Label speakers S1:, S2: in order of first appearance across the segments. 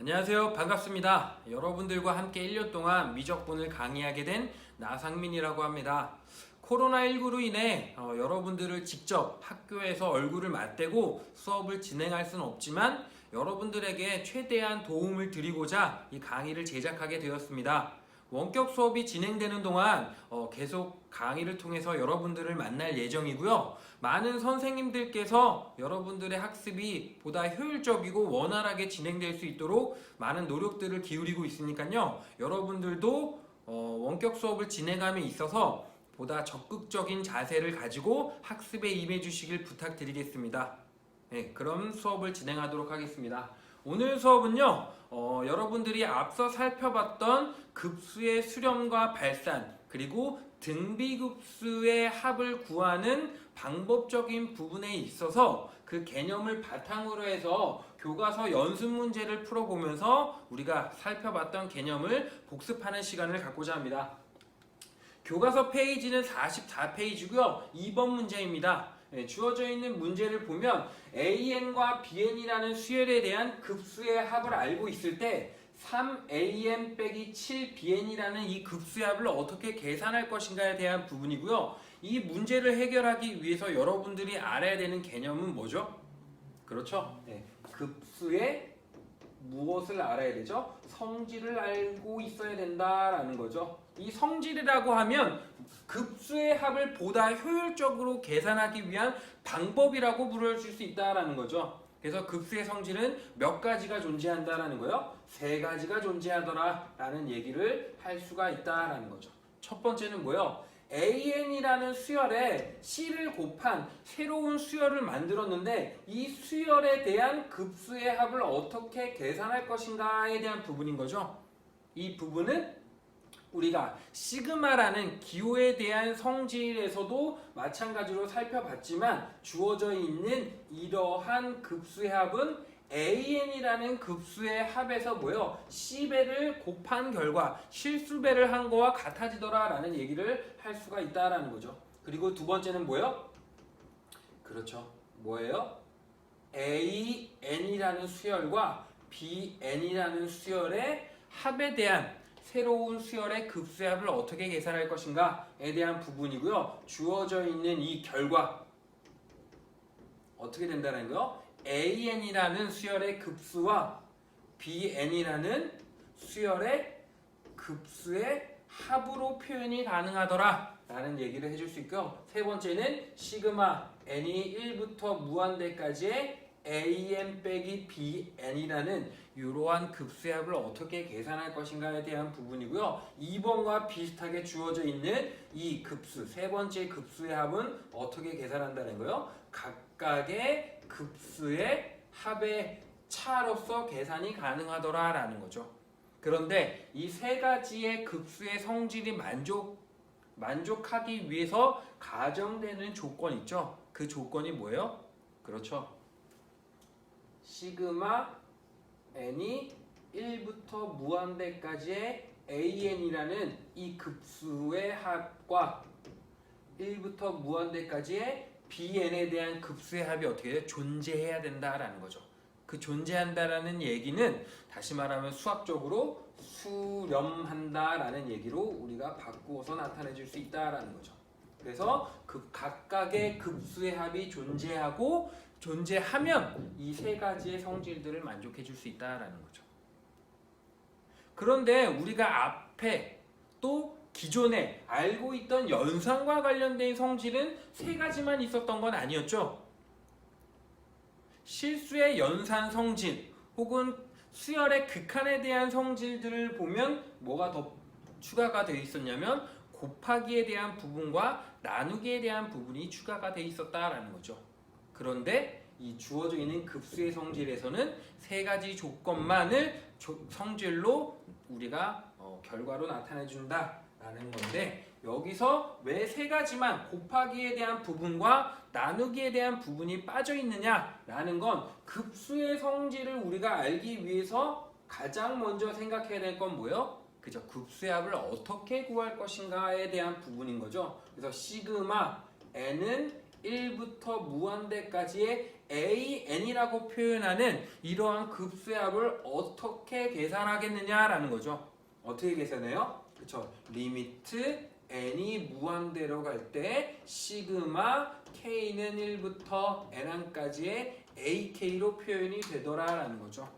S1: 안녕하세요. 반갑습니다. 여러분들과 함께 1년 동안 미적분을 강의하게 된 나상민이라고 합니다. 코로나19로 인해 여러분들을 직접 학교에서 얼굴을 맞대고 수업을 진행할 수는 없지만 여러분들에게 최대한 도움을 드리고자 이 강의를 제작하게 되었습니다. 원격 수업이 진행되는 동안 계속 강의를 통해서 여러분들을 만날 예정이고요. 많은 선생님들께서 여러분들의 학습이 보다 효율적이고 원활하게 진행될 수 있도록 많은 노력들을 기울이고 있으니까요. 여러분들도 원격 수업을 진행함에 있어서 보다 적극적인 자세를 가지고 학습에 임해 주시길 부탁드리겠습니다. 네, 그럼 수업을 진행하도록 하겠습니다. 오늘 수업은요, 여러분들이 앞서 살펴봤던 급수의 수렴과 발산, 그리고 등비급수의 합을 구하는 방법적인 부분에 있어서 그 개념을 바탕으로 해서 교과서 연습 문제를 풀어보면서 우리가 살펴봤던 개념을 복습하는 시간을 갖고자 합니다. 교과서 페이지는 44페이지고요. 2번 문제입니다. 주어져 있는 문제를 보면 AN과 BN이라는 수열에 대한 급수의 합을 알고 있을 때 3AN 빼기 7BN이라는 이 급수의 합을 어떻게 계산할 것인가에 대한 부분이고요. 이 문제를 해결하기 위해서 여러분들이 알아야 되는 개념은 뭐죠? 그렇죠? 급수의 무엇을 알아야 되죠? 성질을 알고 있어야 된다라는 거죠. 이 성질이라고 하면 급수의 합을 보다 효율적으로 계산하기 위한 방법이라고 부르실 수 있다라는 거죠. 그래서 급수의 성질은 몇 가지가 존재한다라는 거요. 세 가지가 존재하더라라는 얘기를 할 수가 있다라는 거죠. 첫 번째는 뭐요? AN이라는 수열에 C를 곱한 새로운 수열을 만들었는데 이 수열에 대한 급수의 합을 어떻게 계산할 것인가에 대한 부분인 거죠. 이 부분은 우리가 시그마라는 기호에 대한 성질에서도 마찬가지로 살펴봤지만 주어져 있는 이러한 급수의 합은 AN이라는 급수의 합에서 뭐요? C배를 곱한 결과 실수배를 한 거와 같아지더라 라는 얘기를 할 수가 있다라는 거죠. 그리고 두 번째는 뭐요? 그렇죠. 뭐예요? AN이라는 수열과 BN이라는 수열의 합에 대한 새로운 수열의 급수의 합을 어떻게 계산할 것인가에 대한 부분이고요. 주어져 있는 이 결과 어떻게 된다는 거요? AN이라는 수열의 급수와 BN이라는 수열의 급수의 합으로 표현이 가능하더라 라는 얘기를 해줄 수 있고요. 세 번째는 시그마 n이 1부터 무한대까지의 AN 빼기 BN이라는 이러한 급수의 합을 어떻게 계산할 것인가에 대한 부분이고요. 2번과 비슷하게 주어져 있는 이 급수, 세 번째 급수의 합은 어떻게 계산한다는 거요? 각각의 급수의 합의 차로서 계산이 가능하더라라는 거죠. 그런데 이 세 가지의 급수의 성질이 만족하기 위해서 가정되는 조건 있죠? 그 조건이 뭐예요? 그렇죠. 시그마 n이 1부터 무한대까지의 AN이라는 이 급수의 합과 1부터 무한대까지의 BN에 대한 급수의 합이 어떻게 돼요? 존재해야 된다라는 거죠. 그 존재한다라는 얘기는 다시 말하면 수학적으로 수렴한다라는 얘기로 우리가 바꾸어서 나타내 줄 수 있다라는 거죠. 그래서 그 각각의 급수의 합이 존재하면 이 세 가지의 성질들을 만족해 줄 수 있다라는 거죠. 그런데 우리가 앞에 또 기존에 알고 있던 연산과 관련된 성질은 세 가지만 있었던 건 아니었죠. 실수의 연산 성질 혹은 수열의 극한에 대한 성질들을 보면 뭐가 더 추가가 되어 있었냐면 곱하기에 대한 부분과 나누기에 대한 부분이 추가가 되어 있었다라는 거죠. 그런데 이 주어져 있는 급수의 성질에서는 세 가지 조건만을 성질로 우리가 결과로 나타내 준다라는 건데 여기서 왜 세 가지만 곱하기에 대한 부분과 나누기에 대한 부분이 빠져 있느냐라는 건 급수의 성질을 우리가 알기 위해서 가장 먼저 생각해야 될 건 뭐예요? 그죠? 급수의 합을 어떻게 구할 것인가에 대한 부분인 거죠. 그래서 시그마 n은 1부터 무한대까지의 AN이라고 표현하는 이러한 급수의 합을 어떻게 계산하겠느냐라는 거죠. 어떻게 계산해요? 그쵸? 리미트 n이 무한대로 갈 때 시그마 k는 1부터 n항까지의 ak로 표현이 되더라라는 거죠.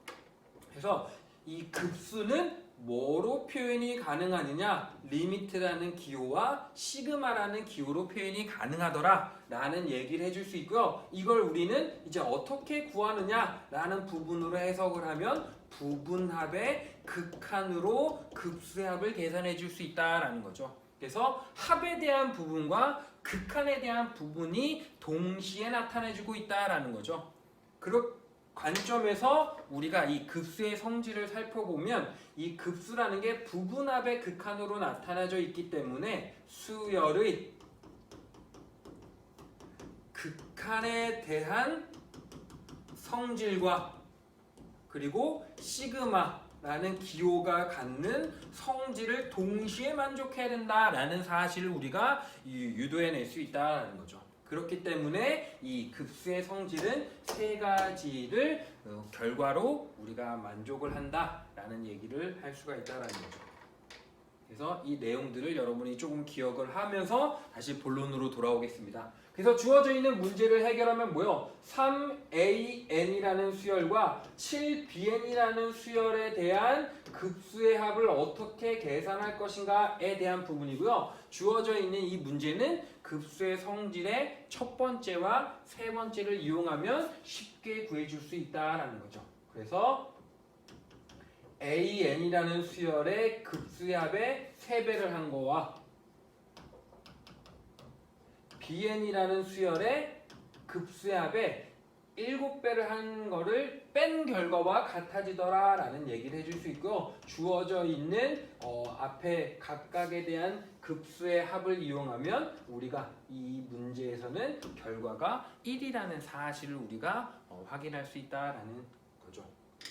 S1: 그래서 이 급수는 뭐로 표현이 가능하느냐? 리미트라는 기호와 시그마라는 기호로 표현이 가능하더라 라는 얘기를 해줄 수 있고요. 이걸 우리는 이제 어떻게 구하느냐 라는 부분으로 해석을 하면 부분합의 극한으로 급수의 합을 계산해 줄 수 있다라는 거죠. 그래서 합에 대한 부분과 극한에 대한 부분이 동시에 나타내주고 있다라는 거죠. 그렇 관점에서 우리가 이 급수의 성질을 살펴보면 이 급수라는 게 부분합의 극한으로 나타나져 있기 때문에 수열의 극한에 대한 성질과 그리고 시그마라는 기호가 갖는 성질을 동시에 만족해야 된다라는 사실을 우리가 유도해낼 수 있다는 거죠. 그렇기 때문에 이 급수의 성질은 세 가지를 결과로 우리가 만족을 한다라는 얘기를 할 수가 있다라는 거죠. 그래서 이 내용들을 여러분이 조금 기억을 하면서 다시 본론으로 돌아오겠습니다. 그래서 주어져 있는 문제를 해결하면 뭐요? 3an이라는 수열과 7bn이라는 수열에 대한 급수의 합을 어떻게 계산할 것인가에 대한 부분이고요. 주어져 있는 이 문제는 급수의 성질의 첫 번째와 세 번째를 이용하면 쉽게 구해줄 수 있다라는 거죠. 그래서 an이라는 수열의 급수의 합의 3배를 한 거와 bn이라는 수열의 급수의 합의 7배를 한 거를 뺀 결과와 같아지더라 라는 얘기를 해줄 수 있고요. 주어져 있는 앞에 각각에 대한 급수의 합을 이용하면 우리가 이 문제에서는 결과가 1이라는 사실을 우리가 확인할 수 있다라는 거죠.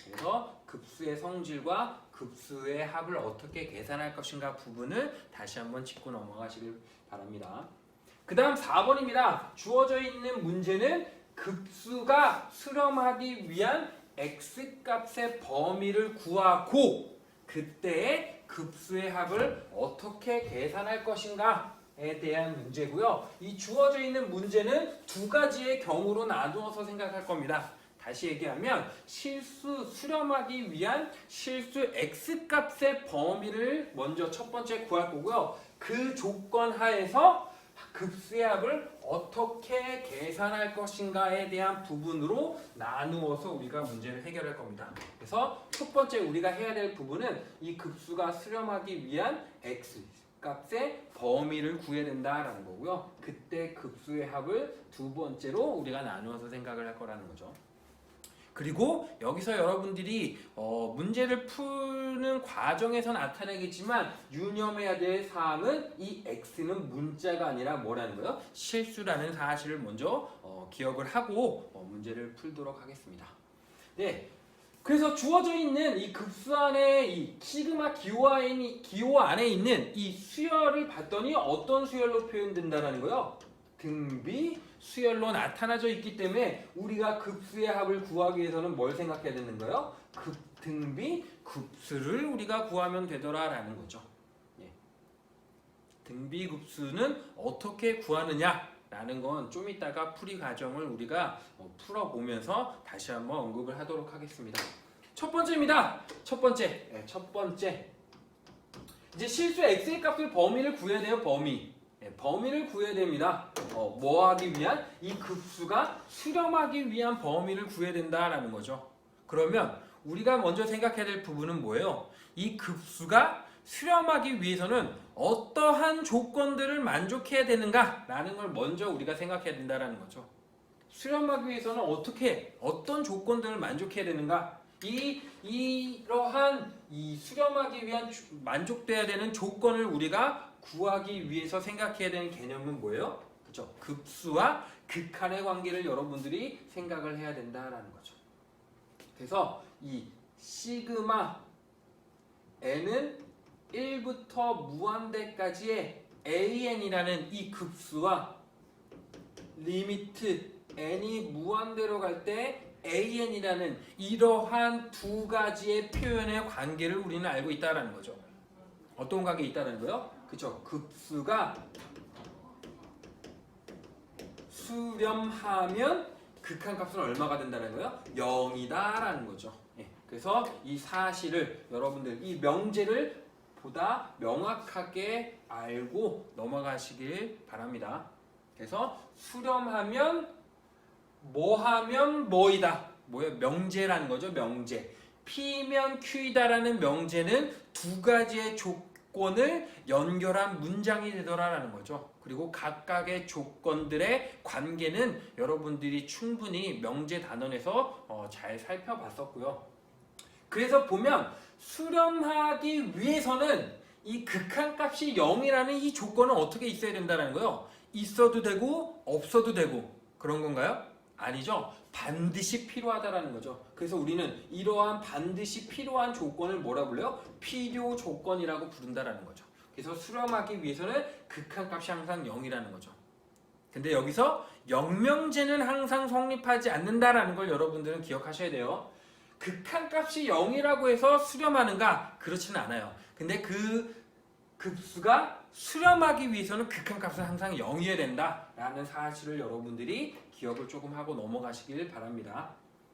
S1: 그래서 급수의 성질과 급수의 합을 어떻게 계산할 것인가 부분을 다시 한번 짚고 넘어가시길 바랍니다. 그 다음 4번입니다. 주어져 있는 문제는 급수가 수렴하기 위한 x값의 범위를 구하고 그때의 급수의 합을 어떻게 계산할 것인가에 대한 문제고요. 이 주어져 있는 문제는 두 가지의 경우로 나누어서 생각할 겁니다. 다시 얘기하면 실수 수렴하기 위한 실수 x값의 범위를 먼저 첫 번째 구할 거고요. 그 조건 하에서 급수의 합을 어떻게 계산할 것인가에 대한 부분으로 나누어서 우리가 문제를 해결할 겁니다. 그래서 첫 번째 우리가 해야 될 부분은 이 급수가 수렴하기 위한 x 값의 범위를 구해야 된다라는 거고요. 그때 급수의 합을 두 번째로 우리가 나누어서 생각을 할 거라는 거죠. 그리고 여기서 여러분들이 문제를 푸는 과정에서 나타나겠지만 유념해야 될 사항은 이 x는 문자가 아니라 뭐라는 거예요? 실수라는 사실을 먼저 기억을 하고 문제를 풀도록 하겠습니다. 네, 그래서 주어져 있는 이 급수 안에 이 시그마 기호 안에 있는 이 수열을 봤더니 어떤 수열로 표현된다는 거예요? 등비 수열로 나타나져 있기 때문에 우리가 급수의 합을 구하기 위해서는 뭘 생각해야 되는 거예요? 등비 급수를 우리가 구하면 되더라라는 거죠. 예. 등비 급수는 어떻게 구하느냐라는 건 좀 이따가 풀이 과정을 우리가 풀어보면서 다시 한번 언급을 하도록 하겠습니다. 첫 번째입니다. 첫 번째. 이제 실수 x의 값을 범위를 구해야 돼요. 범위를 구해야 됩니다. 뭐 하기 위한? 이 급수가 수렴하기 위한 범위를 구해야 된다라는 거죠. 그러면 우리가 먼저 생각해야 될 부분은 뭐예요? 이 급수가 수렴하기 위해서는 어떠한 조건들을 만족해야 되는가라는 걸 먼저 우리가 생각해야 된다라는 거죠. 수렴하기 위해서는 어떤 조건들을 만족해야 되는가? 이러한 수렴하기 위한 만족돼야 되는 조건을 우리가 구하기 위해서 생각해야 되는 개념은 뭐예요? 그렇죠? 급수와 극한의 관계를 여러분들이 생각을 해야 된다라는 거죠. 그래서 이 시그마 n은 1부터 무한대까지의 an이라는 이 급수와 리미트 n이 무한대로 갈 때 an이라는 이러한 두 가지의 표현의 관계를 우리는 알고 있다는 거죠. 어떤 관계 있다는 거요? 그쵸? 급수가 수렴하면 극한값은 얼마가 된다는 거예요? 0이다라는 거죠. 예, 그래서 이 사실을 여러분들 이 명제를 보다 명확하게 알고 넘어가시길 바랍니다. 그래서 수렴하면 뭐하면 뭐이다. 뭐예요? 명제라는 거죠. 명제. P면 Q이다라는 명제는 두 가지의 조건을 연결한 문장이 되더라라는 거죠. 그리고 각각의 조건들의 관계는 여러분들이 충분히 명제 단원에서 잘 살펴봤었고요. 그래서 보면 수렴하기 위해서는 이 극한값이 0이라는 이 조건은 어떻게 있어야 된다는 거예요? 있어도 되고 없어도 되고 그런 건가요? 아니죠. 반드시 필요하다라는 거죠. 그래서 우리는 이러한 반드시 필요한 조건을 뭐라 불러요? 필요 조건이라고 부른다라는 거죠. 그래서 수렴하기 위해서는 극한값이 항상 0이라는 거죠. 근데 여기서 영명제는 항상 성립하지 않는다라는 걸 여러분들은 기억하셔야 돼요. 극한값이 0이라고 해서 수렴하는가? 그렇지는 않아요. 근데 그 급수가 수렴하기 위해서는 극한값은 항상 0이어야 된다라는 사실을 여러분들이 기억을 조금 하고 넘어가시길 바랍니다.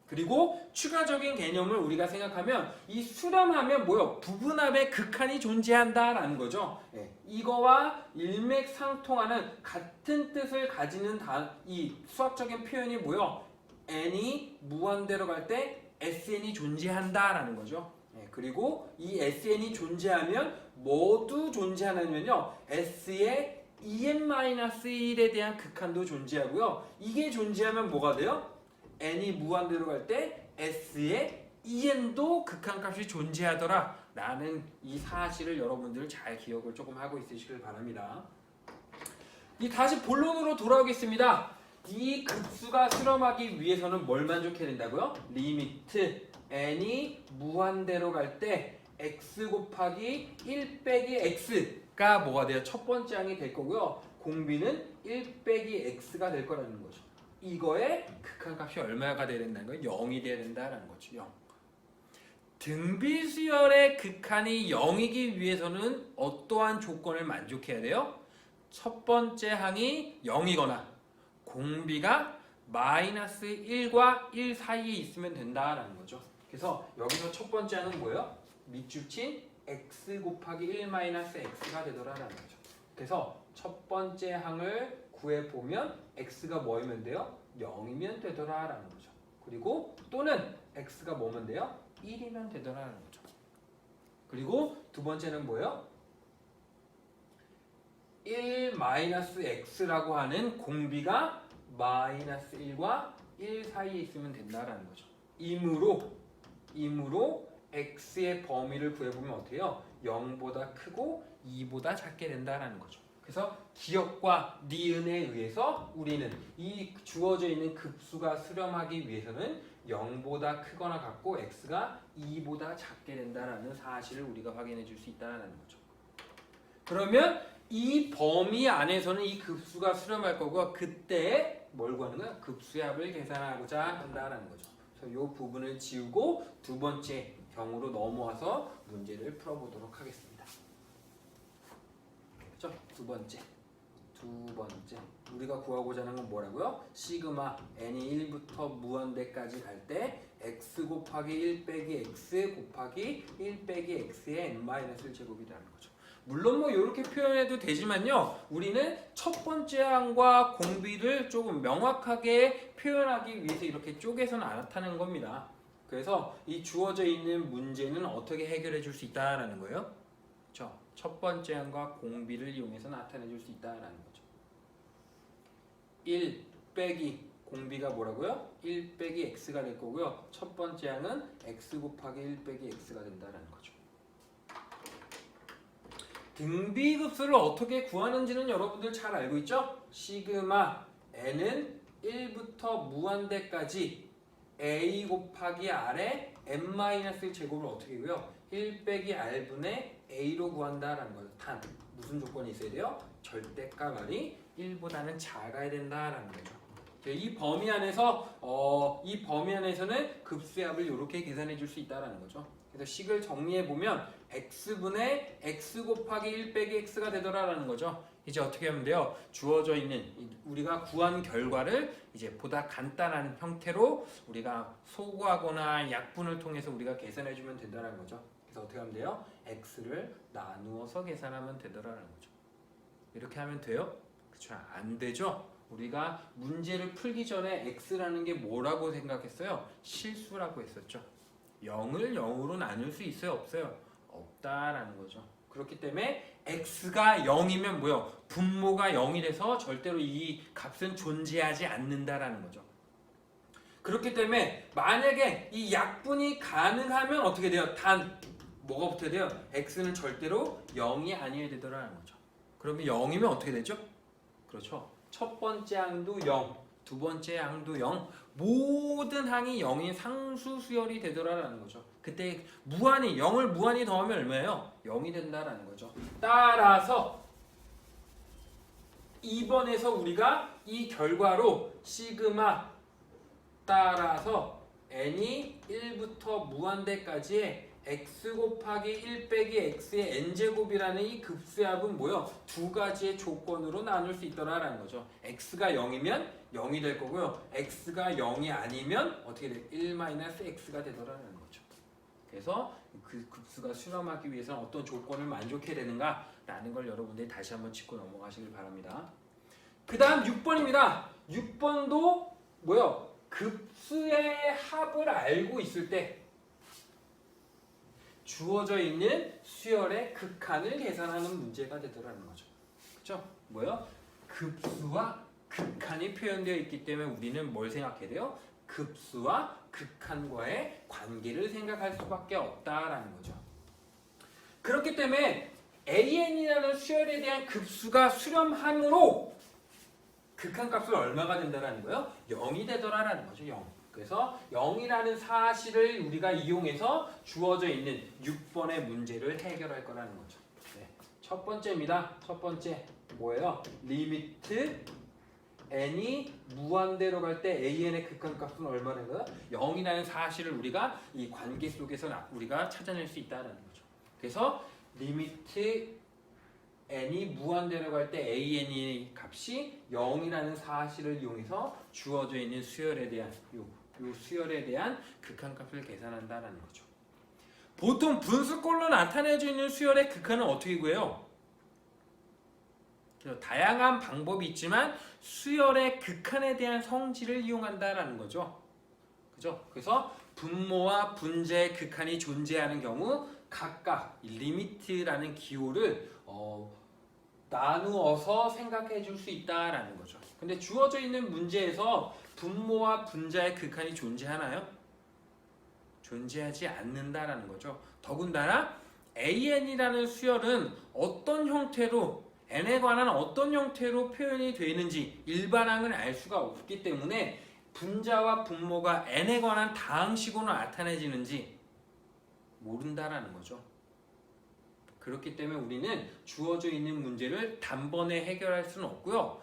S1: 그리고 추가적인 개념을 우리가 생각하면 이 수렴하면 뭐요? 부분합의 극한이 존재한다라는 거죠. 네. 이거와 일맥상통하는 같은 뜻을 가지는 이 수학적인 표현이 뭐요? n이 무한대로 갈 때 sn이 존재한다라는 거죠. 네. 그리고 이 sn이 존재하면 모두 존재하냐면요. s의 en-1에 대한 극한도 존재하고요. 이게 존재하면 뭐가 돼요? n이 무한대로 갈 때 s의 en도 극한값이 존재하더라 라는 이 사실을 여러분들 잘 기억을 조금 하고 있으시길 바랍니다. 다시 본론으로 돌아오겠습니다. 이 급수가 수렴하기 위해서는 뭘 만족해야 된다고요? 리미트 n이 무한대로 갈 때 x 곱하기 1 빼기 x가 뭐가 돼요? 첫 번째 항이 될 거고요. 공비는 1 빼기 x가 될 거라는 거죠. 이거의 극한값이 얼마가 돼야 된다는 거예요? 0이 돼야 된다는 거죠. 0. 등비수열의 극한이 0이기 위해서는 어떠한 조건을 만족해야 돼요? 첫 번째 항이 0이거나 공비가 마이너스 1과 1 사이에 있으면 된다라는 거죠. 그래서 여기서 첫 번째 항은 뭐예요? 밑줄친 x 곱하기 1 마이너스 x가 되더라라는 거죠. 그래서 첫 번째 항을 구해보면 x가 뭐이면 돼요? 0이면 되더라라는 거죠. 그리고 또는 x가 뭐면 돼요? 1이면 되더라라는 거죠. 그리고 두 번째는 뭐예요? 1 마이너스 x라고 하는 공비가 마이너스 1과 1 사이에 있으면 된다라는 거죠. 이므로 x의 범위를 구해보면 어떻게 해요? 0보다 크고 2보다 작게 된다라는 거죠. 그래서 기억과 니은에 의해서 우리는 이 주어져 있는 급수가 수렴하기 위해서는 0보다 크거나 같고 x가 2보다 작게 된다는 사실을 우리가 확인해 줄 수 있다는 거죠. 그러면 이 범위 안에서는 이 급수가 수렴할 거고 그때 뭘 구하는 거야? 급수의 합을 계산하고자 한다는 거죠. 그래서 이 부분을 지우고 두 번째 경우로 넘어와서 문제를 풀어보도록 하겠습니다. 그렇죠? 두 번째 우리가 구하고자 하는 건 뭐라고요? 시그마 n이 1부터 무한대까지 갈 때 x 곱하기 1 빼기 x 곱하기 1 빼기 x의 n-1 제곱이라는 거죠. 물론 뭐 이렇게 표현해도 되지만요. 우리는 첫 번째 항과 공비를 조금 명확하게 표현하기 위해서 이렇게 쪼개서 나타낸 겁니다. 그래서 이 주어져 있는 문제는 어떻게 해결해 줄 수 있다라는 거예요? 그렇죠? 첫 번째 항과 공비를 이용해서 나타내 줄 수 있다라는 거죠. 1 빼기 공비가 뭐라고요? 1 빼기 x가 될 거고요. 첫 번째 항은 x 곱하기 1 빼기 x가 된다라는 거죠. 등비급수를 어떻게 구하는지는 여러분들 잘 알고 있죠? 시그마 n은 1부터 무한대까지 a 곱하기 r의 n-1 제곱을 어떻게 해요? 1 빼기 r분의 a로 구한다라는 거죠. 단 무슨 조건이 있어야 돼요? 절대값 r이 1보다는 작아야 된다라는 거죠. 이 범위 안에서는 급수합을 이렇게 계산해 줄 수 있다라는 거죠. 그래서 식을 정리해 보면 x분의 x 곱하기 1 빼기 x가 되더라라는 거죠. 이제 어떻게 하면 돼요? 주어져 있는 우리가 구한 결과를 이제 보다 간단한 형태로 우리가 소구하거나 약분을 통해서 우리가 계산해 주면 된다는 거죠. 그래서 어떻게 하면 돼요? x를 나누어서 계산하면 되더라는 거죠. 이렇게 하면 돼요? 그렇죠? 안 되죠? 우리가 문제를 풀기 전에 x라는 게 뭐라고 생각했어요? 실수라고 했었죠. 0을 0으로 나눌 수 있어요? 없어요? 없다라는 거죠. 그렇기 때문에 x가 0이면 뭐요? 분모가 0이 돼서 절대로 이 값은 존재하지 않는다라는 거죠. 그렇기 때문에 만약에 이 약분이 가능하면 어떻게 돼요? 뭐가 붙어야 돼요? x는 절대로 0이 아니어야 되더라는 거죠. 그러면 0이면 어떻게 되죠? 그렇죠. 첫 번째 항도 0, 두 번째 항도 0, 모든 항이 0인 상수 수열이 되더라라는 거죠. 그때 0을 무한히 더하면 얼마예요? 0이 된다라는 거죠. 따라서 2번에서 우리가 이 결과로 시그마 따라서 n이 1부터 무한대까지의 x 곱하기 1 빼기 x의 n제곱이라는 이 급수합은 뭐요? 두 가지의 조건으로 나눌 수 있더라라는 거죠. x가 0이면 0이 될 거고요. x가 0이 아니면 어떻게 돼? 1-x가 되더라는 거죠. 그래서 그 급수가 수렴하기 위해서는 어떤 조건을 만족해야 되는가라는 걸 여러분들이 다시 한번 짚고 넘어가시길 바랍니다. 그 다음 6번입니다. 6번도 뭐요? 급수의 합을 알고 있을 때 주어져 있는 수열의 극한을 계산하는 문제가 되더라는 거죠. 그렇죠? 뭐요? 급수와 극한이 표현되어 있기 때문에 우리는 뭘 생각해야 돼요? 급수와 극한과의 관계를 생각할 수밖에 없다라는 거죠. 그렇기 때문에 an이라는 수열에 대한 급수가 수렴함으로 극한값은 얼마가 된다라는 거예요? 0이 되더라라는 거죠. 0. 그래서 0이라는 사실을 우리가 이용해서 주어져 있는 6번의 문제를 해결할 거라는 거죠. 네. 첫 번째입니다. 첫 번째 뭐예요? 리미트 n이 무한대로 갈 때 an의 극한값은 얼마나 거예요? 0이라는 사실을 우리가 이 관계 속에서 우리가 찾아낼 수 있다는 거죠. 그래서 리미트 n이 무한대로 갈 때 an의 값이 0이라는 사실을 이용해서 주어져 있는 수열에 대한 요 수열에 대한 극한값을 계산한다는 거죠. 보통 분수꼴로 나타내져 있는 수열의 극한은 어떻게 구해요? 다양한 방법이 있지만 수열의 극한에 대한 성질을 이용한다라는 거죠. 그죠? 그래서 분모와 분자의 극한이 존재하는 경우 각각 리미트라는 기호를 나누어서 생각해 줄 수 있다라는 거죠. 근데 주어져 있는 문제에서 분모와 분자의 극한이 존재하나요? 존재하지 않는다라는 거죠. 더군다나 an이라는 수열은 어떤 형태로 n에 관한 어떤 형태로 표현이 되는지 일반항을 알 수가 없기 때문에 분자와 분모가 n에 관한 다항식으로 나타내지는지 모른다라는 거죠. 그렇기 때문에 우리는 주어져 있는 문제를 단번에 해결할 수는 없고요.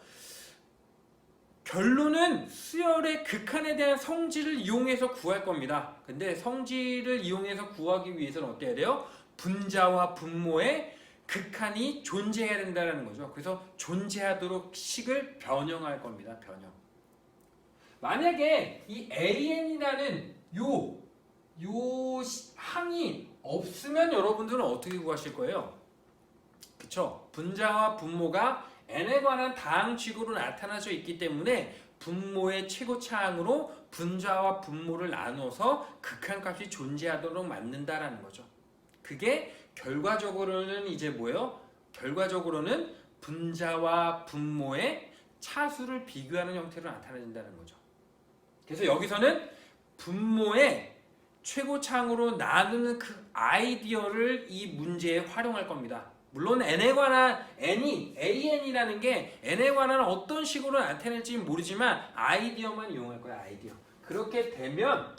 S1: 결론은 수열의 극한에 대한 성질을 이용해서 구할 겁니다. 근데 성질을 이용해서 구하기 위해서는 어떻게 해야 돼요? 분자와 분모의 극한이 존재해야 된다는 거죠. 그래서 존재하도록 식을 변형할 겁니다. 변형. 만약에 이 an이라는 요 항이 없으면 여러분들은 어떻게 구하실 거예요? 그쵸? 분자와 분모가 n에 관한 다항식으로 나타나져 있기 때문에 분모의 최고차항으로 분자와 분모를 나눠서 극한값이 존재하도록 만든다라는 거죠. 그게 결과적으로는 이제 뭐예요? 결과적으로는 분자와 분모의 차수를 비교하는 형태로 나타낸다는 거죠. 그래서 여기서는 분모의 최고차항으로 나누는 그 아이디어를 이 문제에 활용할 겁니다. 물론 an이라는 게 n에 관한 어떤 식으로 나타낼지는 모르지만 아이디어만 이용할 거야. 아이디어. 그렇게 되면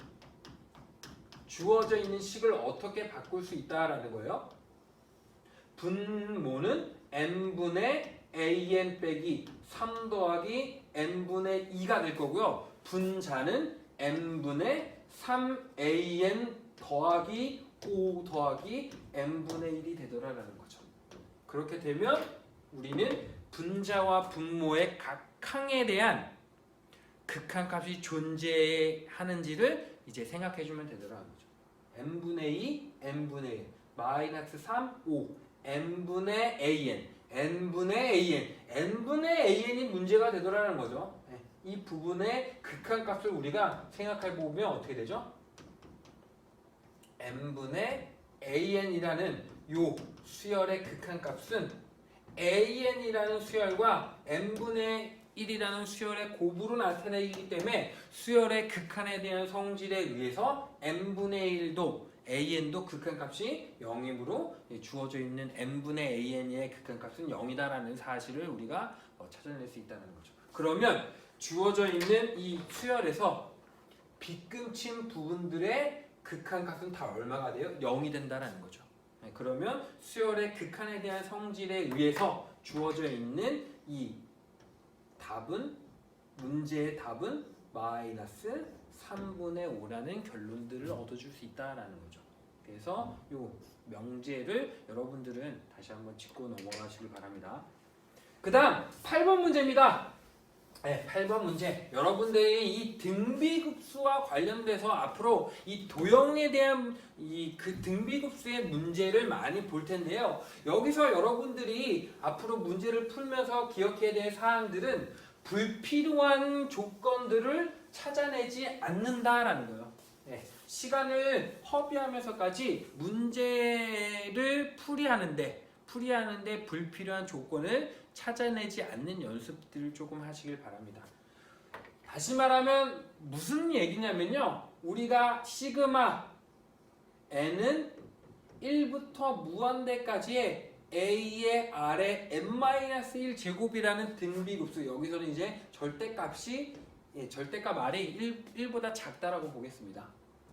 S1: 주어져 있는 식을 어떻게 바꿀 수 있다라는 거예요? 분모는 n분의 an 빼기 3 더하기 n분의 2가 될 거고요. 분자는 n분의 3an 더하기 5 더하기 n분의 1이 되더라라는 거죠. 그렇게 되면 우리는 분자와 분모의 각 항에 대한 극한값이 존재하는지를 이제 생각해주면 되더라는 거죠. n분의 2, n분의 1, 마이너스 3, 5, n분의 an, n분의 an, n분의 an이 문제가 되더라는 거죠. 이 부분의 극한값을 우리가 생각해보면 어떻게 되죠? n분의 an이라는 요 수열의 극한값은 an이라는 수열과 n분의 1이라는 수열의 곱으로 나타내기 때문에 수열의 극한에 대한 성질에 의해서 n분의 1도 an도 극한값이 0이므로 주어져 있는 n분의 an의 극한값은 0이다라는 사실을 우리가 찾아낼 수 있다는 거죠. 그러면 주어져 있는 이 수열에서 빗금친 부분들의 극한값은 다 얼마가 돼요? 0이 된다는 거죠. 그러면 수열의 극한에 대한 성질에 의해서 주어져 있는 이 답은, 문제의 답은 마이너스 3분의 5라는 결론들을 얻어줄 수 있다라는 거죠. 그래서 요 명제를 여러분들은 다시 한번 짚고 넘어가시길 바랍니다. 그 다음 8번 문제입니다. 네, 8번 문제. 여러분들이 이 등비급수와 관련돼서 앞으로 이 도형에 대한 그 등비급수의 문제를 많이 볼 텐데요. 여기서 여러분들이 앞으로 문제를 풀면서 기억해야 될 사항들은 불필요한 조건들을 찾아내지 않는다라는 거예요. 네, 시간을 허비하면서까지 문제를 풀이하는데 불필요한 조건을 찾아내지 않는 연습들을 조금 하시길 바랍니다. 다시 말하면 무슨 얘기냐면요. 우리가 시그마 n은 1부터 무한대까지의 a의 아래 n-1 제곱이라는 등비급수, 여기서는 이제 절대값 아래 1보다 작다라고 보겠습니다.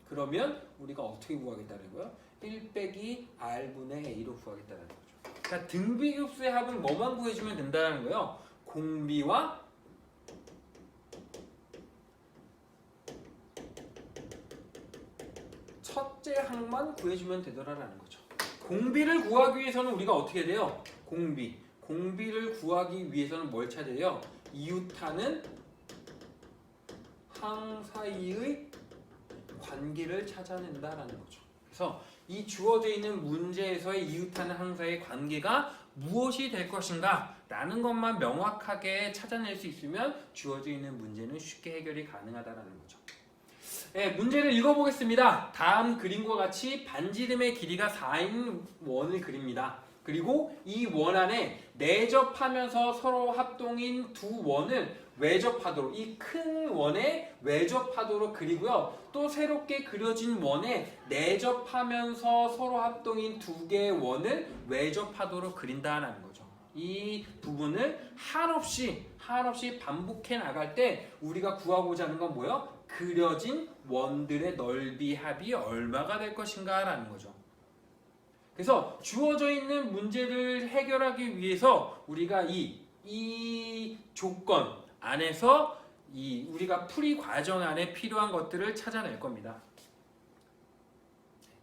S1: 그러면 우리가 어떻게 구하겠다는 거예요? 1 빼기 r분의 a로 구하겠다는 거죠. 그러니까 등비급수의 합은 뭐만 구해주면 된다는 거예요? 공비와 첫째 항만 구해주면 되더라라는 거죠. 공비를 구하기 위해서는 우리가 어떻게 돼요? 공비를 구하기 위해서는 뭘 찾아야 돼요? 이웃하는 항 사이의 관계를 찾아낸다라는 거죠. 그래서 이 주어져 있는 문제에서의 이웃하는 항 사이의 관계가 무엇이 될 것인가 라는 것만 명확하게 찾아낼 수 있으면 주어져 있는 문제는 쉽게 해결이 가능하다는 거죠. 네, 문제를 읽어보겠습니다. 다음 그림과 같이 반지름의 길이가 4인 원을 그립니다. 그리고 이 원 안에 내접하면서 서로 합동인 두 원을 외접하도록, 이 큰 원에 외접하도록 그리고요. 또 새롭게 그려진 원에 내접하면서 서로 합동인 두 개의 원을 외접하도록 그린다는 거죠. 이 부분을 한없이 반복해 나갈 때 우리가 구하고자 하는 건 뭐예요? 그려진 원들의 넓이 합이 얼마가 될 것인가 라는 거죠. 그래서 주어져 있는 문제를 해결하기 위해서 우리가 이 조건 안에서 우리가 풀이 과정 안에 필요한 것들을 찾아낼 겁니다.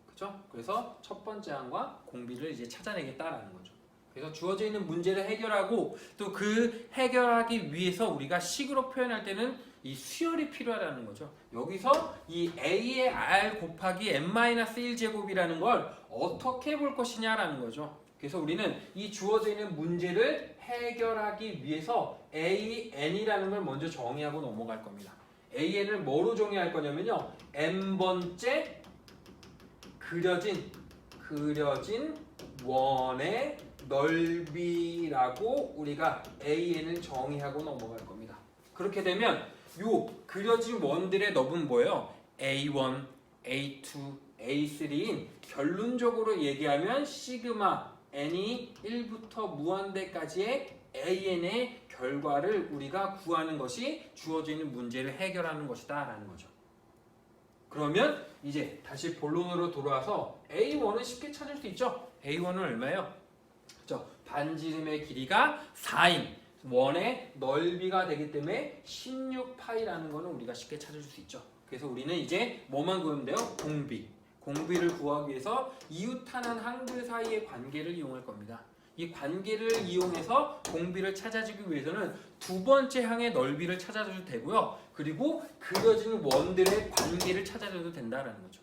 S1: 그렇죠? 그래서 첫 번째 항과 공비를 이제 찾아내겠다라는 거죠. 그래서 주어져 있는 문제를 해결하고 또 그 해결하기 위해서 우리가 식으로 표현할 때는 이 수열이 필요하다는 거죠. 여기서 이 a의 r 곱하기 n-1 제곱이라는 걸 어떻게 볼 것이냐라는 거죠. 그래서 우리는 이 주어져 있는 문제를 해결하기 위해서 an이라는 걸 먼저 정의하고 넘어갈 겁니다. an을 뭐로 정의할 거냐면요. n번째 그려진 원의 넓이라고 우리가 an을 정의하고 넘어갈 겁니다. 그렇게 되면 요 그려진 원들의 넓은 뭐예요? A1, A2, A3인 결론적으로 얘기하면 시그마 n이 1부터 무한대까지의 an의 결과를 우리가 구하는 것이 주어져 있는 문제를 해결하는 것이다 라는 거죠. 그러면 이제 다시 본론으로 돌아와서 A1은 쉽게 찾을 수 있죠? A1은 얼마예요? 그죠? 반지름의 길이가 4인 원의 넓이가 되기 때문에 16파이라는 거는 우리가 쉽게 찾을 수 있죠. 그래서 우리는 이제 뭐만 구하면 돼요? 공비를 구하기 위해서 이웃하는 항들 사이의 관계를 이용할 겁니다. 이 관계를 이용해서 공비를 찾아주기 위해서는 두 번째 항의 넓이를 찾아줘도 되고요. 그리고 그려진 원들의 관계를 찾아줘도 된다는 거죠.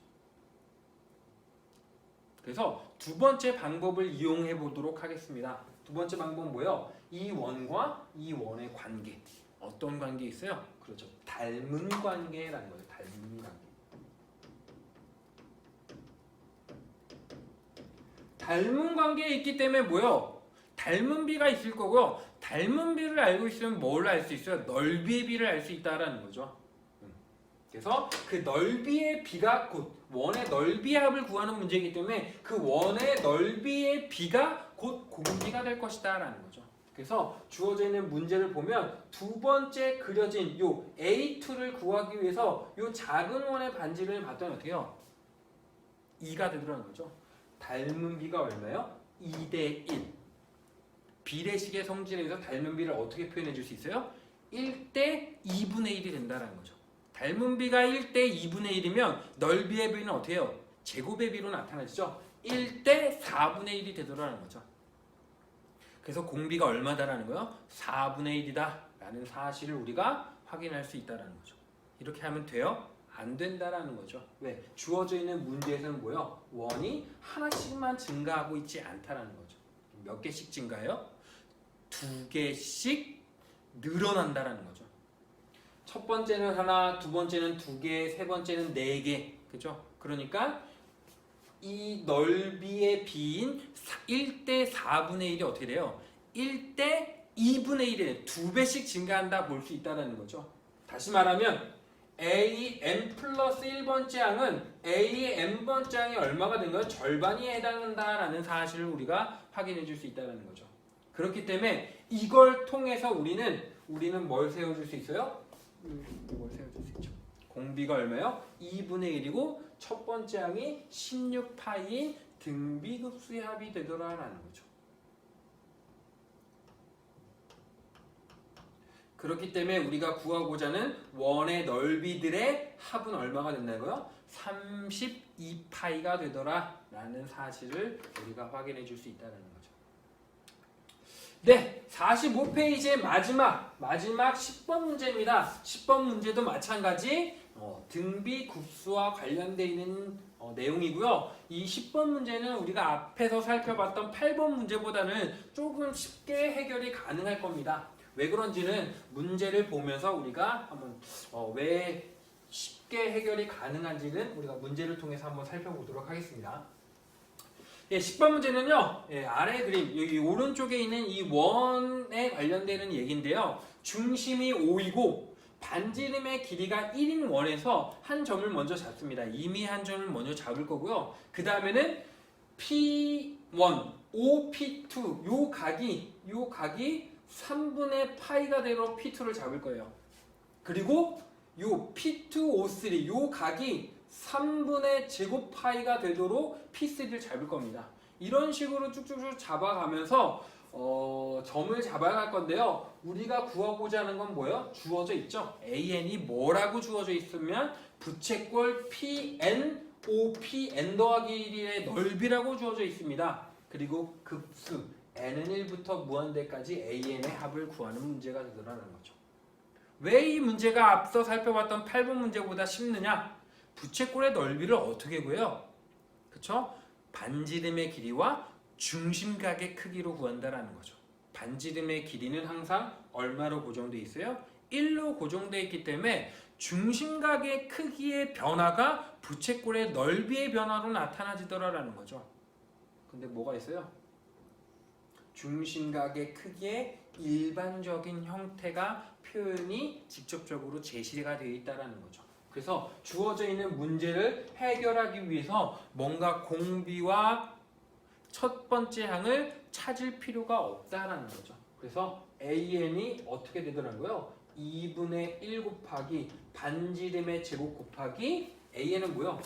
S1: 그래서 두 번째 방법을 이용해 보도록 하겠습니다. 두 번째 방법은 뭐예요? 이 원과 이 원의 관계. 어떤 관계 있어요? 그렇죠. 닮은 관계라는 거예요. 닮은 관계. 닮은 관계에 있기 때문에 뭐요? 닮은 비가 있을 거고요. 닮은 비를 알고 있으면 뭘 알 수 있어요? 넓이의 비를 알 수 있다라는 거죠. 그래서 그 넓이의 비가 곧 원의 넓이 합을 구하는 문제이기 때문에 그 원의 넓이의 비가 곧 공비가 될 것이다 라는 거죠. 그래서 주어져 있는 문제를 보면 두 번째 그려진 요 A2를 구하기 위해서 요 작은 원의 반지름을 봤더니 어떻게 해요? 2가 되더라는 거죠. 닮은 비가 얼마예요? 2대1. 비례식의 성질에서 닮은 비를 어떻게 표현해 줄 수 있어요? 1대 2분의 1이 된다는 거죠. 닮은 비가 1대 2분의 1이면 넓이의 비는 어떻게 해요? 제곱의 비로 나타나죠. 1대 4분의 1이 되더라는 거죠. 그래서 공비가 얼마다라는 거예요? 4분의 1이다 라는 사실을 우리가 확인할 수 있다는 거죠. 이렇게 하면 돼요? 안 된다라는 거죠. 왜? 주어져 있는 문제에서는 뭐예요? 원이 하나씩만 증가하고 있지 않다라는 거죠. 몇 개씩 증가해요? 2개씩 늘어난다라는 거죠. 첫 번째는 하나, 두 번째는 2개, 세 번째는 4개. 그죠? 그러니까 이 넓이의 비인 1대 4분의 1이 어떻게 돼요? 1대 2분의 1에 2배씩 증가한다 볼 수 있다는 거죠. 다시 말하면 AM 플러스 1번째 항은 AM번째 항이 얼마가 된 거예요? 절반이 해당한다라는 사실을 우리가 확인해 줄 수 있다는 거죠. 그렇기 때문에 이걸 통해서 우리는 뭘 세워줄 수 있어요? 이걸 세워줄 수 있죠. 공비가 얼마예요? 2분의 1이고 첫 번째 항이 16파이인 등비급수의 합이 되더라라는 거죠. 그렇기 때문에 우리가 구하고자 하는 원의 넓이들의 합은 얼마가 된다고요? 32파이가 되더라 라는 사실을 우리가 확인해 줄 수 있다는 거죠. 네, 45페이지의 마지막 10번 문제입니다. 10번 문제도 마찬가지 등비급수와 관련되어 있는 내용이고요. 이 10번 문제는 우리가 앞에서 살펴봤던 8번 문제보다는 조금 쉽게 해결이 가능할 겁니다. 왜 그런지는 문제를 보면서 우리가 한번 왜 쉽게 해결이 가능한지는 우리가 문제를 통해서 한번 살펴보도록 하겠습니다. 예, 10번 문제는요. 예, 아래 그림 여기 오른쪽에 있는 이 원에 관련되는 얘기인데요. 중심이 5이고 반지름의 길이가 1인 원에서 한 점을 먼저 잡습니다. 이미 한 점을 먼저 잡을 거고요. 그 다음에는 P1, OP2 요 각이 3분의 파이가 되도록 P2를 잡을 거예요. 그리고 요 P2O3 요 각이 3분의 제곱 파이가 되도록 P3를 잡을 겁니다. 이런 식으로 쭉쭉쭉 잡아가면서 점을 잡아갈 건데요. 우리가 구하고자 하는 건 뭐예요? 주어져 있죠. AN이 뭐라고 주어져 있으면 부채꼴 PN, OP, N 더하기 1의 넓이라고 주어져 있습니다. 그리고 급수 n은 1부터 무한대까지 AN의 합을 구하는 문제가 되더라는 거죠. 왜 이 문제가 앞서 살펴봤던 8번 문제보다 쉽느냐? 부채꼴의 넓이를 어떻게 구해요? 그쵸? 반지름의 길이와 중심각의 크기로 구한다라는 거죠. 반지름의 길이는 항상 얼마로 고정되어 있어요? 1로 고정되어 있기 때문에 중심각의 크기의 변화가 부채꼴의 넓이의 변화로 나타나지더라라는 거죠. 근데 뭐가 있어요? 중심각의 크기의 일반적인 형태가 표현이 직접적으로 제시가 되어 있다는 거죠. 그래서 주어져 있는 문제를 해결하기 위해서 뭔가 공비와 첫 번째 항을 찾을 필요가 없다라는 거죠. 그래서 AN이 어떻게 되더라고요? 2분의 1 곱하기 반지름의 제곱 곱하기 AN은 뭐요?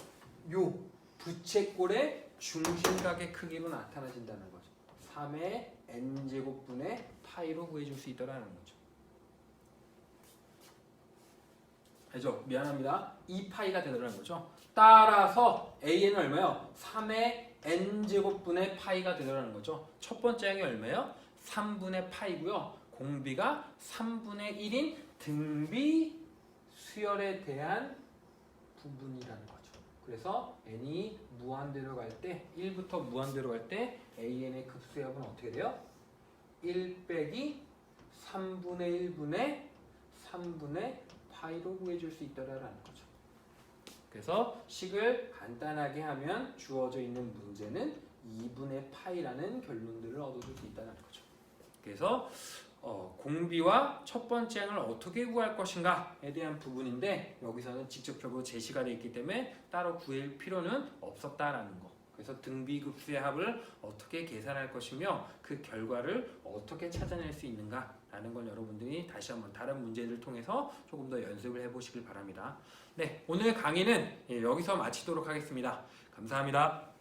S1: 요 부채꼴의 중심각의 크기로 나타나진다는 거죠. 3의 n제곱분의 파이로 구해줄 수 있다라는 거죠. 알죠? 미안합니다. 2파이가 되더라는 거죠. 따라서 AN은 얼마요? 3의 n제곱분의 파이가 되더라는 거죠. 첫 번째 항이 얼마예요? 3분의 파이고요. 공비가 3분의 1인 등비 수열에 대한 부분이라는 거죠. 그래서 n이 무한대로 갈 때 1부터 무한대로 갈 때 AN의 급수합은 어떻게 돼요? 1 빼기 3분의 1분의 3분의 파이로 구해줄 수 있다라는 거죠. 그래서 식을 간단하게 하면 주어져 있는 문제는 2분의 파이라는 결론들을 얻어줄 수 있다는 거죠. 그래서 공비와 첫 번째 항을 어떻게 구할 것인가에 대한 부분인데 여기서는 직접적으로 제시가 되어 있기 때문에 따로 구할 필요는 없었다라는 거. 그래서 등비급수의 합을 어떻게 계산할 것이며 그 결과를 어떻게 찾아낼 수 있는가라는 걸 여러분들이 다시 한번 다른 문제를 통해서 조금 더 연습을 해보시길 바랍니다. 네, 오늘 강의는 여기서 마치도록 하겠습니다. 감사합니다.